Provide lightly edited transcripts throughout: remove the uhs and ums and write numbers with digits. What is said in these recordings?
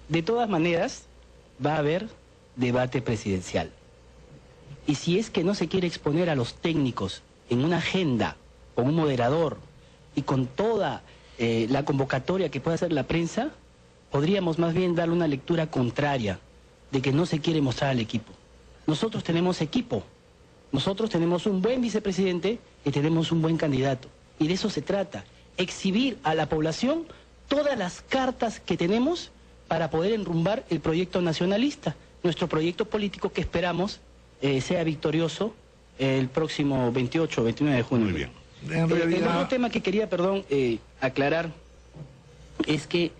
De todas maneras, va a haber debate presidencial. Y si es que no se quiere exponer a los técnicos en una agenda, con un moderador y con toda la convocatoria que pueda hacer la prensa, podríamos más bien darle una lectura contraria de que no se quiere mostrar al equipo. Nosotros tenemos equipo, nosotros tenemos un buen vicepresidente y tenemos un buen candidato. Y de eso se trata, exhibir a la población todas las cartas que tenemos para poder enrumbar el proyecto nacionalista, nuestro proyecto político que esperamos sea victorioso el próximo 28 o 29 de junio. Muy bien. En realidad... El otro tema que quería, aclarar es que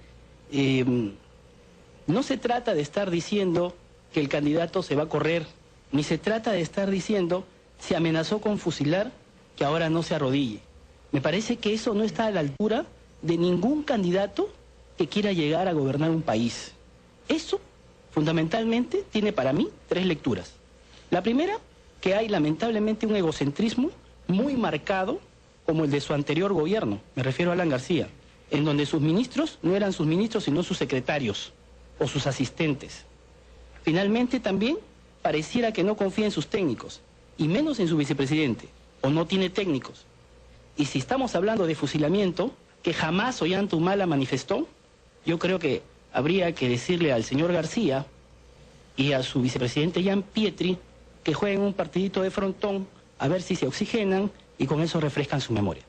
no se trata de estar diciendo que el candidato se va a correr, ni se trata de estar diciendo se amenazó con fusilar, que ahora no se arrodille. Me parece que eso no está a la altura de ningún candidato que quiera llegar a gobernar un país. Eso, fundamentalmente, tiene para mí 3 lecturas. La primera, que hay lamentablemente un egocentrismo muy marcado como el de su anterior gobierno, me refiero a Alan García, en donde sus ministros no eran sus ministros sino sus secretarios o sus asistentes. Finalmente también pareciera que no confía en sus técnicos, y menos en su vicepresidente, o no tiene técnicos. Y si estamos hablando de fusilamiento, que jamás Ollanta Humala manifestó, yo creo que habría que decirle al señor García y a su vicepresidente Jan Pietri que jueguen un partidito de frontón a ver si se oxigenan y con eso refrescan su memoria.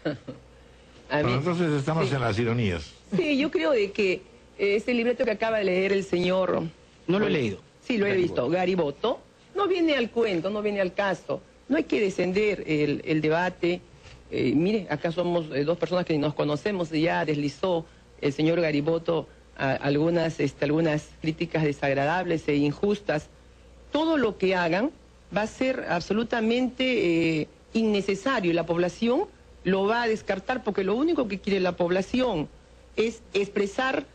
Bueno, entonces estamos en las ironías. Sí, yo creo de que ese libreto que acaba de leer el señor... No lo he leído. Sí, lo he visto, Gariboto. No viene al cuento, no viene al caso. No hay que descender el debate. Mire, acá somos 2 personas que nos conocemos y ya deslizó el señor Gariboto algunas críticas desagradables e injustas. Todo lo que hagan va a ser absolutamente innecesario. La población lo va a descartar porque lo único que quiere la población es expresar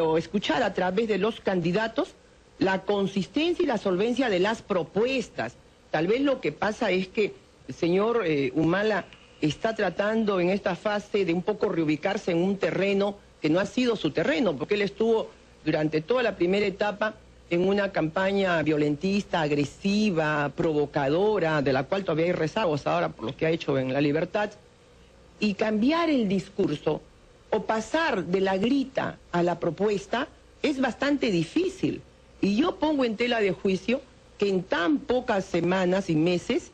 o escuchar a través de los candidatos la consistencia y la solvencia de las propuestas. Tal vez lo que pasa es que el señor Humala está tratando en esta fase de un poco reubicarse en un terreno que no ha sido su terreno, porque él estuvo durante toda la primera etapa en una campaña violentista, agresiva, provocadora, de la cual todavía hay rezagos ahora por lo que ha hecho en La Libertad, y cambiar el discurso o pasar de la grita a la propuesta es bastante difícil. Y yo pongo en tela de juicio que en tan pocas semanas y meses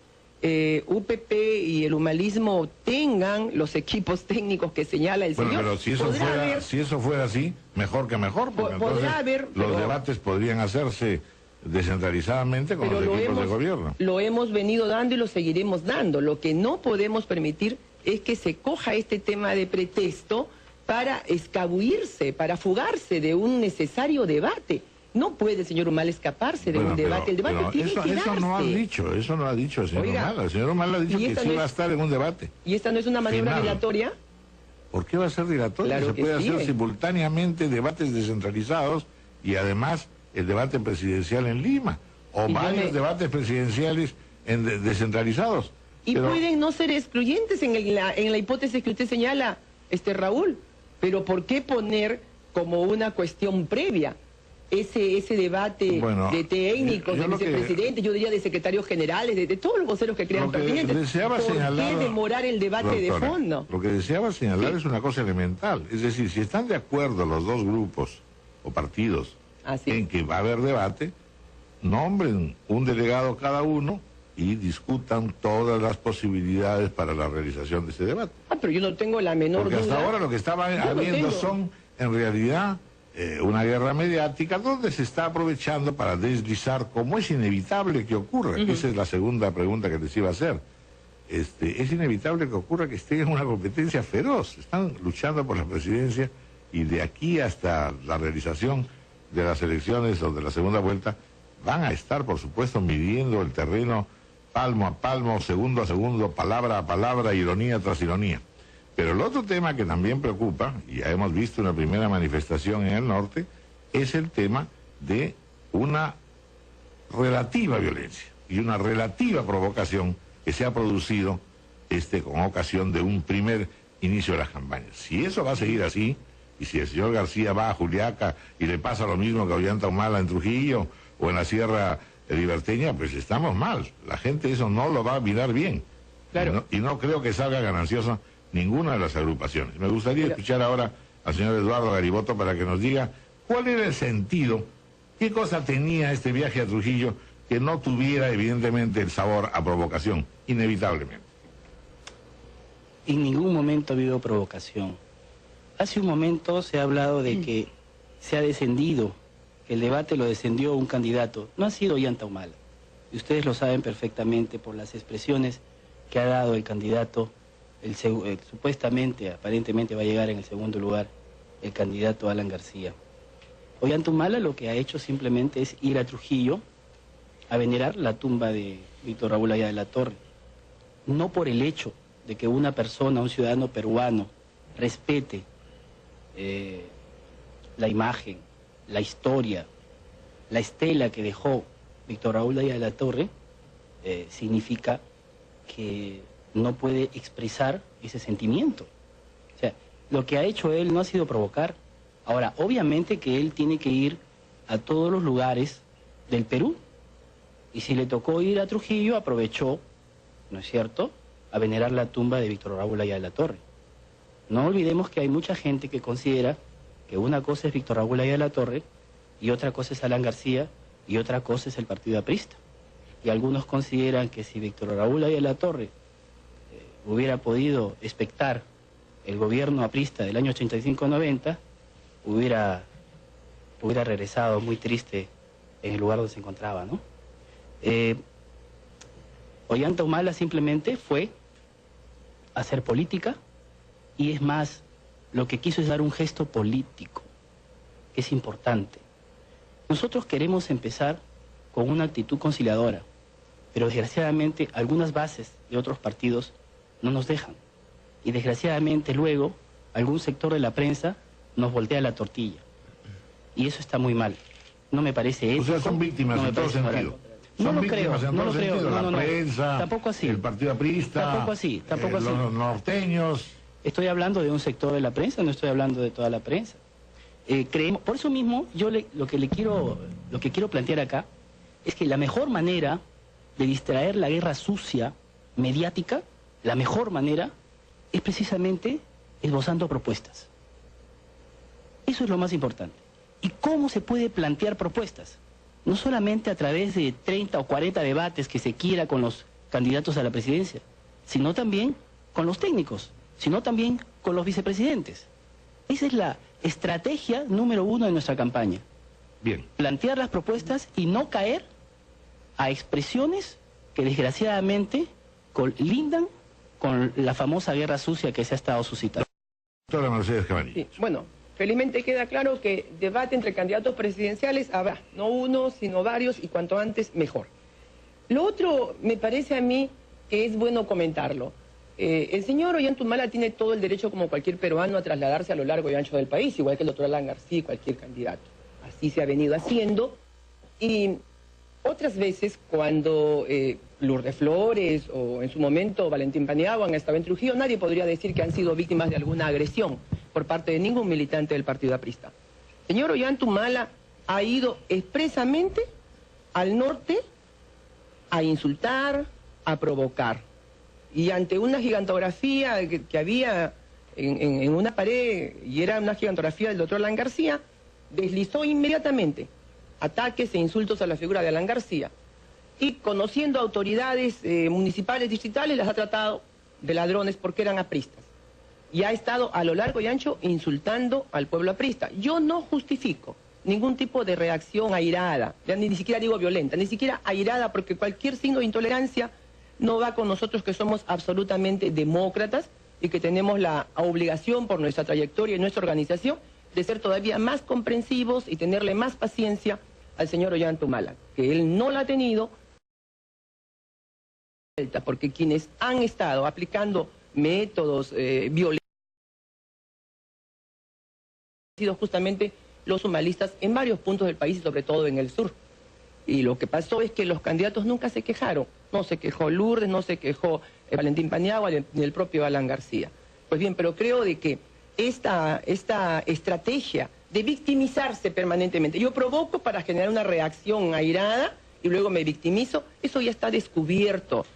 UPP y el humalismo tengan los equipos técnicos que señala el señor. Bueno, pero si eso fuera así, mejor que mejor, porque entonces los debates podrían hacerse descentralizadamente con los equipos de gobierno. Lo hemos venido dando y lo seguiremos dando. Lo que no podemos permitir es que se coja este tema de pretexto para escabullirse, para fugarse de un necesario debate. No puede el señor Humala escaparse de un debate. El debate tiene que darse. Eso no ha dicho el señor Humala. El señor Humala ha dicho que sí va a estar en un debate. ¿Y esta no es una maniobra dilatoria? ¿Por qué va a ser dilatoria? Claro se puede hacer simultáneamente debates descentralizados y además el debate presidencial en Lima, o varios debates presidenciales descentralizados. Pero pueden no ser excluyentes en la hipótesis que usted señala, Raúl, pero ¿por qué poner como una cuestión previa ese debate de técnicos, de vicepresidentes, yo diría de secretarios generales, de todos los voceros que crean pertinentes? ¿Por qué demorar el debate de fondo? Lo que deseaba señalar es una cosa elemental. Es decir, si están de acuerdo los 2 grupos o partidos en que va a haber debate, nombren un delegado cada uno y discutan todas las posibilidades para la realización de ese debate. Pero yo no tengo la menor duda. Porque hasta ahora lo que estaba habiendo son, en realidad, una guerra mediática donde se está aprovechando para deslizar, como es inevitable que ocurra. Esa es la segunda pregunta que les iba a hacer. Es inevitable que ocurra que estén en una competencia feroz. Están luchando por la presidencia y de aquí hasta la realización de las elecciones o de la segunda vuelta van a estar, por supuesto, midiendo el terreno palmo a palmo, segundo a segundo, palabra a palabra, ironía tras ironía. Pero el otro tema que también preocupa, y ya hemos visto una primera manifestación en el norte, es el tema de una relativa violencia y una relativa provocación que se ha producido con ocasión de un primer inicio de las campañas. Si eso va a seguir así, Y si el señor García va a Juliaca y le pasa lo mismo que a Ollanta Humala en Trujillo o en la Sierra Liberteña, pues estamos mal. La gente eso no lo va a mirar bien. Claro. Y no creo que salga gananciosa ninguna de las agrupaciones. Me gustaría escuchar ahora al señor Eduardo Gariboto para que nos diga cuál era el sentido, qué cosa tenía este viaje a Trujillo que no tuviera evidentemente el sabor a provocación, inevitablemente. En ningún momento ha habido provocación. Hace un momento se ha hablado de que se ha descendido, que el debate lo descendió un candidato. No ha sido Ollanta Humala. Y ustedes lo saben perfectamente por las expresiones que ha dado el candidato, supuestamente, aparentemente va a llegar en el segundo lugar, el candidato Alan García. Ollanta Humala lo que ha hecho simplemente es ir a Trujillo a venerar la tumba de Víctor Raúl Haya de la Torre. No por el hecho de que una persona, un ciudadano peruano, respete la imagen, la historia, la estela que dejó Víctor Raúl Haya de la Torre, significa que no puede expresar ese sentimiento. O sea, lo que ha hecho él no ha sido provocar. Ahora, obviamente que él tiene que ir a todos los lugares del Perú. Y si le tocó ir a Trujillo, aprovechó, ¿no es cierto?, a venerar la tumba de Víctor Raúl Haya de la Torre. No olvidemos que hay mucha gente que considera que una cosa es Víctor Raúl Haya de la Torre y otra cosa es Alan García y otra cosa es el Partido Aprista. Y algunos consideran que si Víctor Raúl Haya de la Torre hubiera podido expectar el gobierno aprista del año 85-90, hubiera regresado muy triste en el lugar donde se encontraba, ¿no? Ollanta Humala simplemente fue a hacer política y es más, lo que quiso es dar un gesto político, que es importante. Nosotros queremos empezar con una actitud conciliadora, pero desgraciadamente algunas bases de otros partidos no nos dejan. Y desgraciadamente luego algún sector de la prensa nos voltea la tortilla. Y eso está muy mal. No me parece ético. O sea, son víctimas en todo sentido. No lo creo, no lo creo. La prensa, tampoco así. el Partido Aprista, tampoco así. Los norteños. Estoy hablando de un sector de la prensa, no estoy hablando de toda la prensa. Creemos, por eso mismo, yo lo que quiero plantear acá es que la mejor manera de distraer la guerra sucia mediática, la mejor manera es precisamente esbozando propuestas. Eso es lo más importante. ¿Y cómo se puede plantear propuestas? No solamente a través de 30 o 40 debates que se quiera con los candidatos a la presidencia, sino también con los técnicos, sino también con los vicepresidentes. Esa es la estrategia número 1 de nuestra campaña. Bien. Plantear las propuestas y no caer a expresiones que desgraciadamente lindan con la famosa guerra sucia que se ha estado suscitando. Doctora Mercedes Cabanillas. Sí, bueno, felizmente queda claro que debate entre candidatos presidenciales habrá, no uno, sino varios, y cuanto antes mejor. Lo otro, me parece a mí que es bueno comentarlo. El señor Ollanta Humala tiene todo el derecho, como cualquier peruano, a trasladarse a lo largo y ancho del país, igual que el doctor Alan García y cualquier candidato. Así se ha venido haciendo. Y otras veces, cuando Lourdes Flores o en su momento Valentín Paniagua han estado en Trujillo, nadie podría decir que han sido víctimas de alguna agresión por parte de ningún militante del Partido Aprista. El señor Ollanta Humala ha ido expresamente al norte a insultar, a provocar. Y ante una gigantografía que había en una pared, y era una gigantografía del doctor Alan García, deslizó inmediatamente ataques e insultos a la figura de Alan García. Y conociendo autoridades municipales, distritales, las ha tratado de ladrones porque eran apristas. Y ha estado a lo largo y ancho insultando al pueblo aprista. Yo no justifico ningún tipo de reacción airada, ya ni siquiera digo violenta, ni siquiera airada, porque cualquier signo de intolerancia no va con nosotros, que somos absolutamente demócratas y que tenemos la obligación por nuestra trayectoria y nuestra organización de ser todavía más comprensivos y tenerle más paciencia al señor Ollanta Humala, que él no la ha tenido, porque quienes han estado aplicando métodos violentos han sido justamente los humalistas en varios puntos del país y sobre todo en el sur. Y lo que pasó es que los candidatos nunca se quejaron. No se quejó Lourdes, no se quejó Valentín Paniagua ni el propio Alan García. Pues bien, pero creo de que esta estrategia de victimizarse permanentemente. Yo provoco para generar una reacción airada y luego me victimizo. Eso ya está descubierto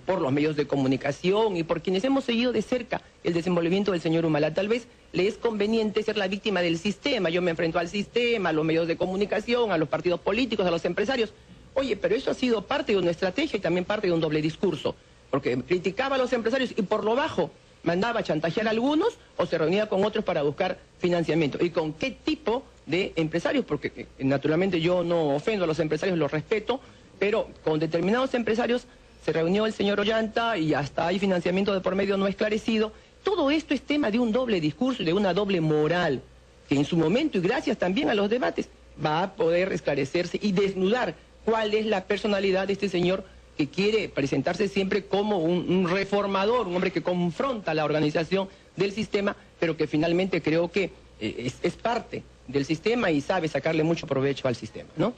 por los medios de comunicación y por quienes hemos seguido de cerca el desenvolvimiento del señor Humala. Tal vez le es conveniente ser la víctima del sistema. Yo me enfrento al sistema, a los medios de comunicación, a los partidos políticos, a los empresarios. Oye, pero eso ha sido parte de una estrategia y también parte de un doble discurso, porque criticaba a los empresarios y por lo bajo mandaba a chantajear a algunos o se reunía con otros para buscar financiamiento. ¿Y con qué tipo de empresarios? Porque naturalmente yo no ofendo a los empresarios, los respeto, pero con determinados empresarios se reunió el señor Ollanta y hasta hay financiamiento de por medio no esclarecido. Todo esto es tema de un doble discurso y de una doble moral, que en su momento, y gracias también a los debates, va a poder esclarecerse y desnudar cuál es la personalidad de este señor que quiere presentarse siempre como un reformador, un hombre que confronta la organización del sistema, pero que finalmente creo que es parte del sistema y sabe sacarle mucho provecho al sistema, ¿no?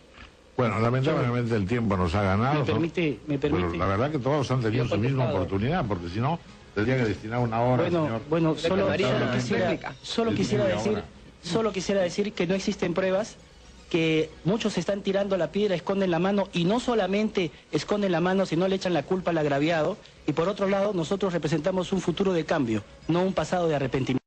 Bueno, lamentablemente el tiempo nos ha ganado. Me permite. Pero la verdad que todos han tenido su misma oportunidad, porque si no, tendría que destinar una hora, señor. Bueno, solo quisiera decir que no existen pruebas, que muchos están tirando la piedra, esconden la mano, y no solamente esconden la mano, sino le echan la culpa al agraviado, y por otro lado, nosotros representamos un futuro de cambio, no un pasado de arrepentimiento.